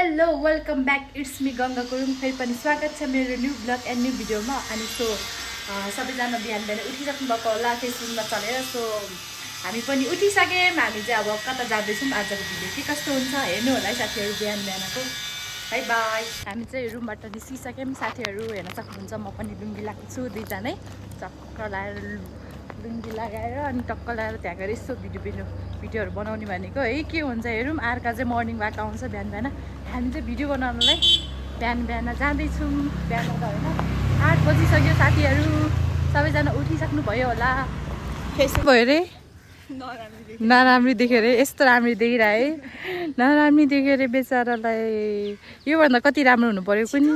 Hello welcome back it's me Ganga Gurung फेरि पनि स्वागत छ मेरो न्यू ब्लग एन्ड न्यू भिडियोमा। अनि सबैजना बिहान बिहान उठिसक्नु भएको होला फेसबुकमा चलेर। हामी पनि उठिसक्यौँ। हामी चाहिँ अब कता जाँदैछौँ, आजको भिडियो के कस्तो हुन्छ हेर्नु होला है साथीहरू बिहान बिहानको। By by. हामी चाहिँ रुमबाट निस्किसक्यौँ, साथीहरू हेर्न सक्नुहुन्छ। म पनि लुङ्गी लगाएको छु, दुईजनै चक्क लगाएर लुङ्गी लगाएर अनि टक्क लगाएर त्यहाँ गएर यसो भिडियोहरू बनाउने भनेको है। के हुन्छ हेरौँ। अर्का चाहिँ मर्निङ वाक आउँछ बिहान बिहान। हामी चाहिँ भिडियो बनाउनलाई बिहान बिहान जाँदैछौँ। बिहान त होइन 8 बजिसक्यो साथीहरू, सबैजना उठिसक्नु भयो होला। भयो अरे नराम्री देख्यो अरे, यस्तो राम्री देखिरहे नराम्री देख्यो अरे बेचारालाई। योभन्दा कति राम्रो हुनु पर्यो पनि।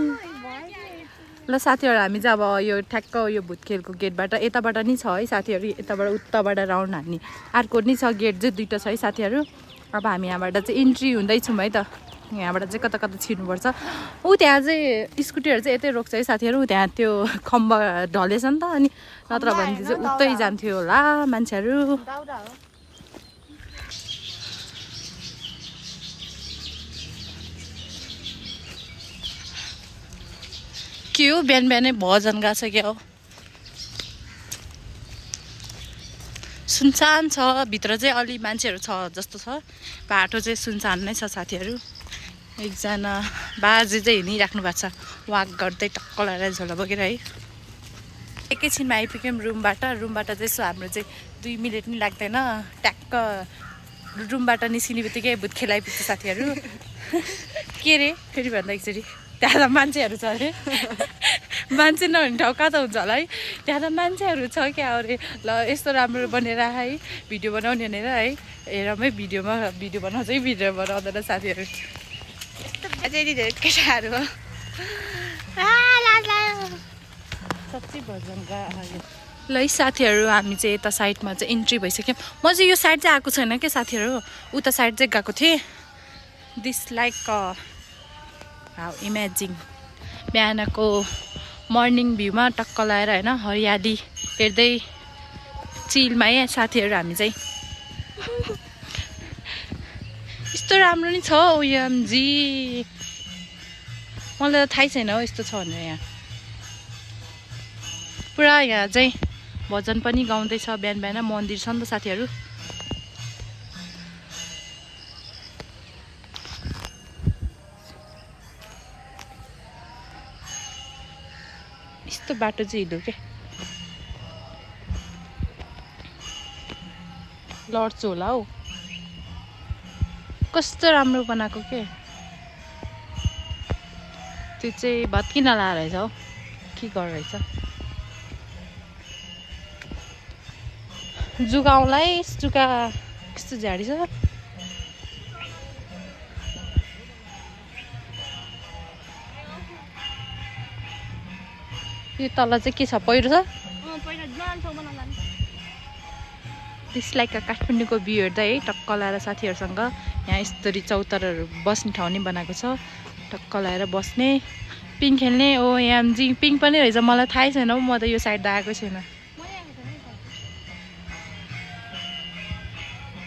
ल साथीहरू, हामी चाहिँ अब यो ठ्याक्क यो भुतखेलको गेटबाट यताबाट नि छ है साथीहरू, यताबाट उताबाट राउन्ड हान्ने अर्को नि छ। गेट चाहिँ दुईवटा छ है साथीहरू। अब हामी यहाँबाट चाहिँ इन्ट्री हुँदैछौँ है त। यहाँबाट चाहिँ कता कता छिर्नुपर्छ। त्यहाँ चाहिँ स्कुटीहरू चाहिँ यतै रोक्छ है साथीहरू। त्यहाँ त्यो खम्बा ढलेछ नि त, अनि नत्र भने चाहिँ उतै जान्थ्यो होला मान्छेहरू। के हो बिहान बिहानै भजन गएको छ क्या हो। सुनसान छ, भित्र चाहिँ अलि मान्छेहरू छ जस्तो छ। बाटो चाहिँ सुनसान नै छ साथीहरू। एकजना बाजे चाहिँ हिँडिराख्नु भएको छ वाक गर्दै टक्क लगाएर झोला बोकेर है। एकैछिनमा आइपुग्यौँ रुमबाट चाहिँ यसो हाम्रो चाहिँ 2 मिनट नि लाग्दैन। ट्याक्क रुमबाट निस्किने बित्तिकै भुत खेलाइपुग्छ साथीहरू। के रे फेरि भन्दा एकचोटि त्यहाँ त मान्छेहरू छ अरे। मान्छे नहुने ठाउँ कहाँ त हुन्छ होला है। त्यहाँ त मान्छेहरू छ क्या अरे। ल यस्तो राम्रो बनेर है भिडियो बनाउने भनेर है। हेरौँ है भिडियो बनाउँछ है, भिडियो बनाउँदैन साथीहरू। धेरै केटाहरू साँच्चै भजन गायो। ल है साथीहरू, हामी चाहिँ यता साइडमा चाहिँ इन्ट्री भइसक्यौँ। म चाहिँ यो साइड चाहिँ आएको छैन क्या साथीहरू, उता साइड चाहिँ गएको थिएँ। दिस लाइक हाउ इमेजिङ बिहानको मर्निङ भ्यूमा टक्क लगाएर होइन, हरियाली हेर्दै चिलमा है साथीहरू। हामी चाहिँ यस्तो राम्रो नि छ ओएमजी, मलाई त थाहै छैन हो यस्तो छ भनेर। यहाँ पुरा यहाँ चाहिँ भजन पनि गाउँदैछ बिहान बिहान। मन्दिर छ नि त साथीहरू। यस्तो बाटो चाहिँ हिँड्यो क्या, लड्छु होला हौ। कस्तो राम्रो बनाएको के। त्यो चाहिँ भत्किन लाएर रहेछ हौ, के गरेछ जुगाउलाई। जुगा कस्तो झाडी छ। यो तल चाहिँ के छ, पहिरो छ। दिस लाइक काठमाडौँको भ्यू हेर्दा है टक्क लगाएर साथीहरूसँग। यहाँ यस्तरी चौताराहरू बस्ने ठाउँ नि बनाएको छ, टक्क लगाएर बस्ने। पिङ खेल्ने ओएमजी पिङ पनि रहेछ, मलाई थाहै छैन हौ। म त यो साइड त आएकै छैन।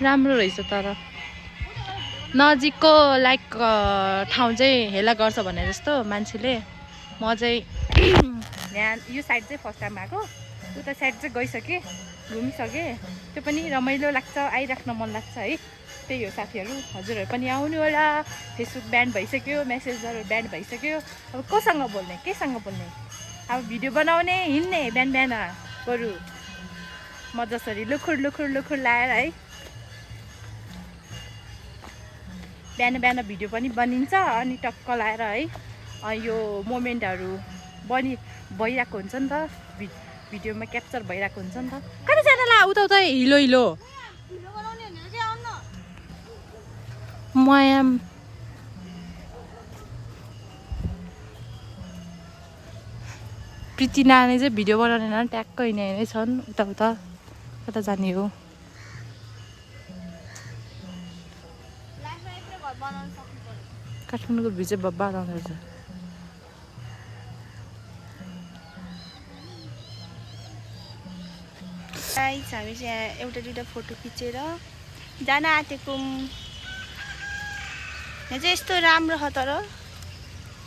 राम्रो रहेछ तर नजिकको लाइक ठाउँ चाहिँ हेला गर्छ भने जस्तो मान्छेले। म चाहिँ यहाँ यो साइड चाहिँ फर्स्ट टाइम आएको, उता साइड चाहिँ गइसकेँ, घुमिसकेँ। त्यो पनि रमाइलो लाग्छ, आइराख्न मन लाग्छ है। त्यही हो साथीहरू, हजुरहरू पनि आउनु होला। फेसबुक ब्यान्ड भइसक्यो, मेसेजहरू ब्यान्ड भइसक्यो। अब कोसँग बोल्ने, केसँग बोल्ने। अब भिडियो बनाउने हिँड्ने बिहान बिहान बरु म जसरी लुखुर लुखुर लुखुर लाएर है। बिहान बिहान भिडियो पनि बनिन्छ अनि टक्क लाएर है यो मोमेन्टहरू भइरहेको हुन्छ नि त, भिडियोमा क्याप्चर भइरहेको हुन्छ नि त। कता जान ला उता उता हिलो हिलो माया। प्रीति नानी चाहिँ भिडियो बनाउने ट्याक्क हिँड्ने छन् उता उता। कता जाने हो। काठमाडौँको भ्यू चाहिँ बब्बा आउँदो रहेछ। हामी चाहिँ एउटा दुइटा फोटो खिचेर जान आँटेको। यहाँ चाहिँ यस्तो राम्रो छ तर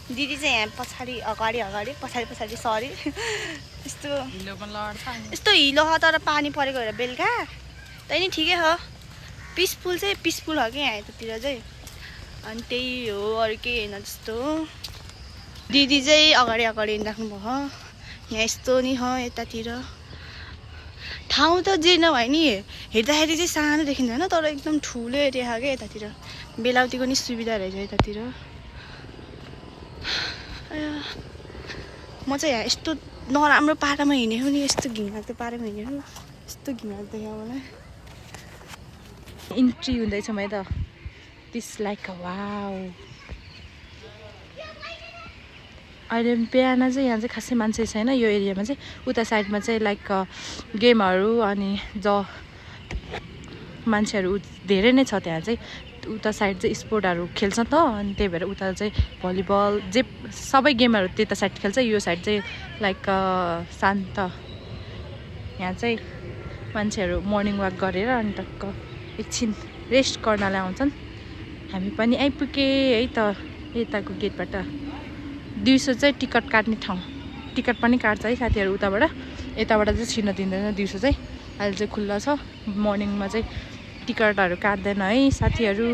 दिदी चाहिँ यहाँ पछाडि अगाडि पछाडि सरी यस्तो यस्तो हिलो छ तर पानी परेको भएर बेलुका तै नि ठिकै हो पिसफुल हो कि यहाँ यतातिर चाहिँ अनि त्यही हो अरू केही होइन त्यस्तो दिदी चाहिँ अगाडि हिँडिराख्नुभयो यहाँ यस्तो नि हो यतातिर ठाउँ त जे नभए नि हेर्दाखेरि चाहिँ सानो देखिन्छ होइन तर एकदम ठुलो एरिया क्या यतातिर बेलाउतीको नि सुविधा रहेछ यतातिर म चाहिँ यहाँ यस्तो नराम्रो पारामा हिँडेको नि यस्तो घिनलाग्दो पारामा हिँडेको यस्तो घिनलाग्दो यहाँ मलाई इन्ट्री हुँदैछ म त दिस लाइक वाउ अहिले बिहान चाहिँ यहाँ चाहिँ खासै मान्छे छैन यो एरियामा चाहिँ उता साइडमा चाहिँ लाइक गेमहरू अनि मान्छेहरू धेरै नै छ त्यहाँ चाहिँ उता साइड चाहिँ स्पोर्टहरू खेल्छ त अनि त्यही भएर उता चाहिँ भलिबल जे सबै गेमहरू त्यता साइड खेल्छ यो साइड चाहिँ लाइक शान्त यहाँ चाहिँ मान्छेहरू मर्निङ वाक गरेर अनि टक्क एकछिन रेस्ट गर्नलाई आउँछन् हामी पनि आइपुगे है त यताको गेटबाट दिउँसो चाहिँ टिकट काट्ने ठाउँ टिकट पनि काट्छ है साथीहरू यताबाट चाहिँ छिर्न दिँदैन दिउँसो चाहिँ अहिले चाहिँ खुल्ला छ मर्निङमा चाहिँ टिकटहरू काट्दैन है साथीहरू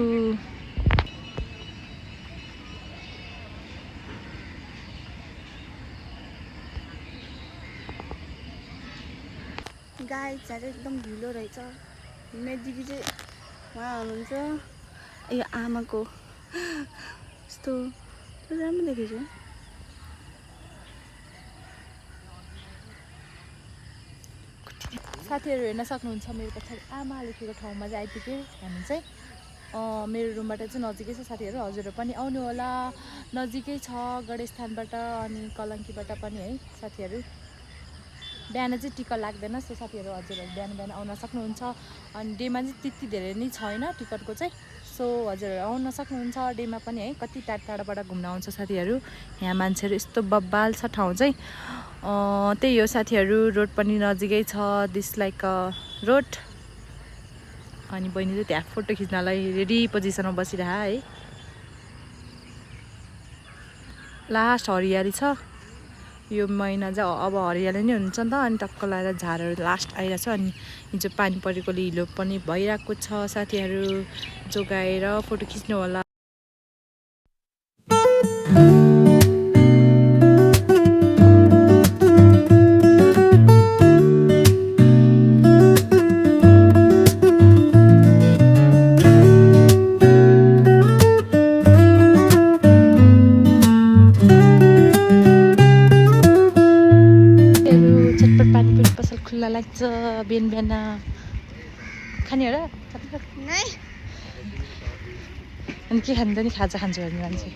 गाई चाहिँ एकदम ढिलो रहेछ मेरो दिदी चाहिँ उहाँ हुनुहुन्छ यो आमाको यस्तो राम्रो देखेको साथीहरू हेर्न सक्नुहुन्छ मेरो पछाडि आमा लेखेको ठाउँमा चाहिँ आइपुग्यो हामी चाहिँ मेरो रुमबाट चाहिँ नजिकै छ साथीहरू हजुरहरू पनि आउनु होला नजिकै छ गणेशस्थानबाट अनि कलङ्कीबाट पनि है साथीहरू बिहान चाहिँ टिकट लाग्दैन सो साथीहरू हजुरहरू बिहान आउन सक्नुहुन्छ अनि डेमा चाहिँ त्यति धेरै नै छैन टिकटको चाहिँ सो हजुरहरू आउन सक्नुहुन्छ डेमा पनि है कति टाढाबाट घुम्न आउँछ साथीहरू यहाँ मान्छेहरू यस्तो बब्बाल छ ठाउँ चाहिँ त्यही हो साथीहरू रोड पनि नजिकै छ दिस लाइक रोड अनि बहिनी चाहिँ त्यहाँ फोटो खिच्नलाई रेडी पोजिसनमा बसिरह है लास्ट हरियाली छ यो महिना चाहिँ अब हरियाली नै हुन्छ नि त अनि टक्क लगाएर झारहरू लास्ट आइरहेको छ अनि हिजो पानी परेकोले हिलो पनि भइरहेको छ साथीहरू जोगाएर फोटो खिच्नु होला लाग्छ बिहान खाने हो र अनि के खान्छ नि खाजा खान्छु भने मान्छे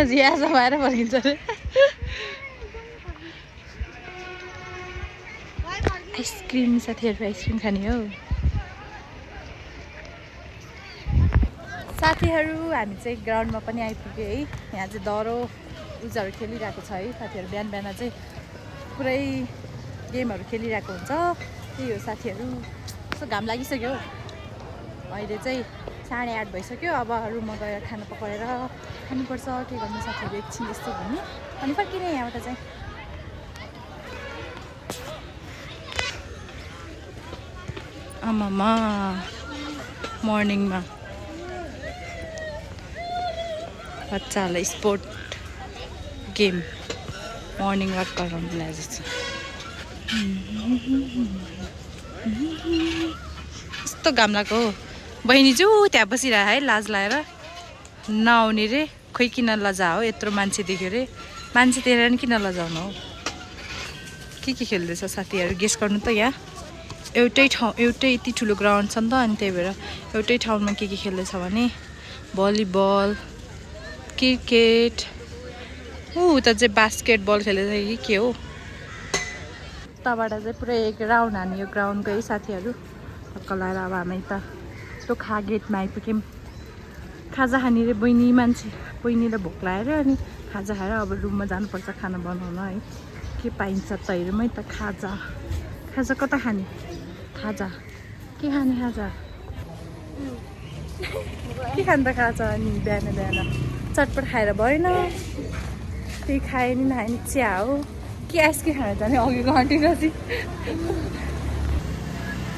रिया समाएर फर्किन्छ अरे आइसक्रिम साथीहरू आइसक्रिम खाने हो साथीहरू हामी चाहिँ ग्राउन्डमा पनि आइपुग्यो है यहाँ चाहिँ दह्रो उजाहरू खेलिरहेको छ है साथीहरू बिहान चाहिँ पुरै गेमहरू खेलिरहेको हुन्छ त्यही हो साथीहरू कस्तो घाम लागिसक्यो अहिले चाहिँ 8:30 भइसक्यो अब रुममा गएर खाना पकाएर खानुपर्छ के गर्नु साथीहरू एकछिन यस्तो घुम्ने अनि फर्किने यहाँबाट चाहिँ आमामा मर्निङमा बच्चाहरूलाई स्पोर्ट गेम मर्निङ वाक गराउनु ल्याएछ यस्तो घाम लागेको हो बहिनी चाहिँ त्यहाँ बसिरह है लाज लाएर नआउने रे खोइ किन लजा हो यत्रो मान्छे देख्यो रे मान्छे देखेर नि किन लजाउनु हो के खेल्दैछ साथीहरू गेस गर्नु त यहाँ एउटै ठाउँ एउटै यति ठुलो ग्राउन्ड छ नि त अनि त्यही भएर एउटै ठाउँमा के खेल्दैछ भने भलिबल क्रिकेट उता चाहिँ बास्केटबल खेलेछ कि के हो उताबाट चाहिँ पुरै एक राउन्ड हान्यो ग्राउन्डको है साथीहरू टक्क लगाएर अब हामी त यस्तो गेटमा आइपुग्यौँ खाजा खाने बहिनीलाई भोक लगाएर अनि खाजा खाएर अब रुममा जानुपर्छ खाना बनाउन है के पाइन्छ तैरमै त खाजा खाजा कता खाने खाजा के खाने खाजा के खान्छ त खाजा अनि बिहान बिहान चटपट खाएर भएन त्यही खायो नि नखायो नि चिया हो के आइसक्रिम खाएर जाने अघिको आन्टी नजी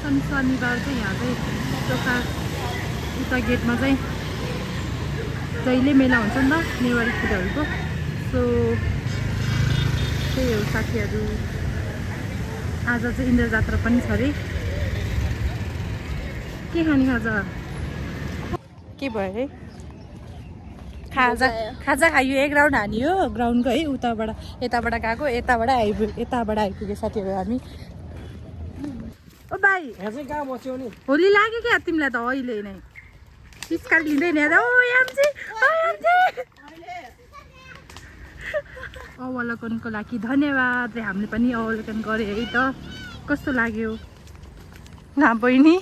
अनि शनिबार चाहिँ यहाँ चाहिँ दोकान उता गेटमा चाहिँ जहिले मेला हुन्छ नि त नेवारी पूजाहरूको सो त्यही हो साथीहरू आज चाहिँ इन्द्र जात्रा पनि छ अरे के खाने खाजा के भयो अरे खाजा खाजा खायो एक राउन्ड हानियो ग्राउन्डको है उताबाट यताबाट गएको यताबाट आइपुग्यो साथीहरू हामी ओ भाइ होली लाग्यो क्या तिमीलाई त अहिले नै पिचकारी लिँदैन ओ यामजी अवलोकनको लागि धन्यवाद रे हामीले पनि अवलोकन गरे है त कस्तो लाग्यो ना बहिनी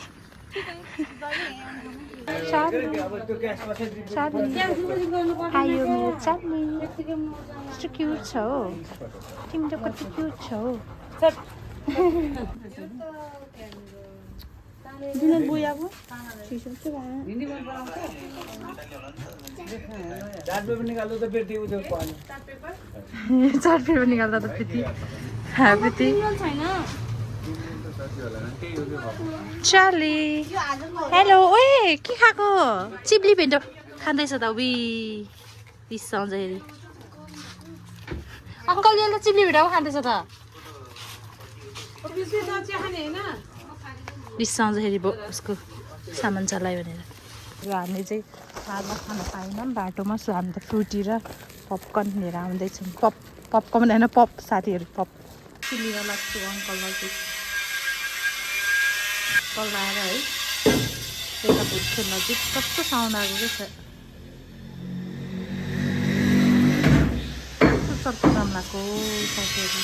आयो मेरो चाँदनी कस्तो क्युट छ हो तिमी त कति क्युट छ हो चार्ट पेपर निकाल्दा त प्रीति प्रीति चार्ली हेलो ओए के खाएको चिप्ली भेन्डो खाँदैछ त उही रिसाउँदाखेरि अङ्कल यसले चिप्ली भेन्डो खाँदैछ त रिसाउँदाखेरि उसको सामान चलायो भनेर र हामीले चाहिँ खाजा खान पाएनौँ बाटोमा सो हामी त फ्रुटी र पपकर्न लिएर आउँदैछौँ पपकर्न होइन पप साथीहरू पप लिन लाग्छु अङ्कललाई चाहिँ कल आएर है त्यता भुट्थ्यो नजिक कस्तो साउन्ड आएको क्या कस्तो चर्को जाम्लाको साथीहरू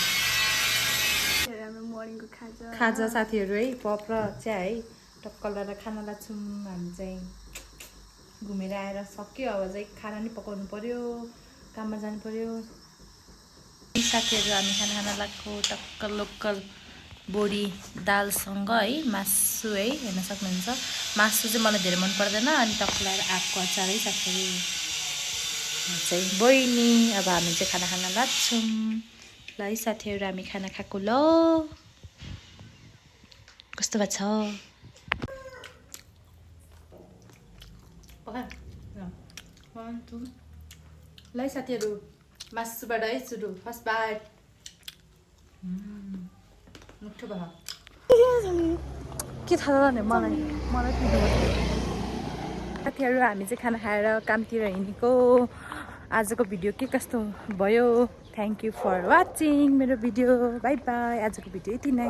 खाजा साथीहरू है पप र चिया है टक्क लगाएर खाना लाग्छौँ हामी चाहिँ घुमेर आएर सक्यो अब चाहिँ खाना नि पकाउनु पर्यो काममा जानु पर्यो साथीहरू हामी खाना लाग्छौँ टक्क लोकल बोडी दालसँग है मासु है हेर्न सक्नुहुन्छ मासु चाहिँ मलाई धेरै मन पर्दैन अनि टक्क लगाएर आँपको अचार है साथीहरू चाहिँ बहिनी अब हामी चाहिँ खाना लाग्छौँ ल है साथीहरू हामी खाना खाएको ल कस्तो भएको छ ल है साथीहरू मासुबाट है सुरु फर्स्ट बाइट मिठो भयो के थाहा जाने मलाई साथीहरू हामी चाहिँ खाना खाएर कामतिर हिँडेको आजको भिडियो के कस्तो भयो थ्याङ्क यू फर वाचिङ मेरो भिडियो बाई बाई आजको भिडियो यति नै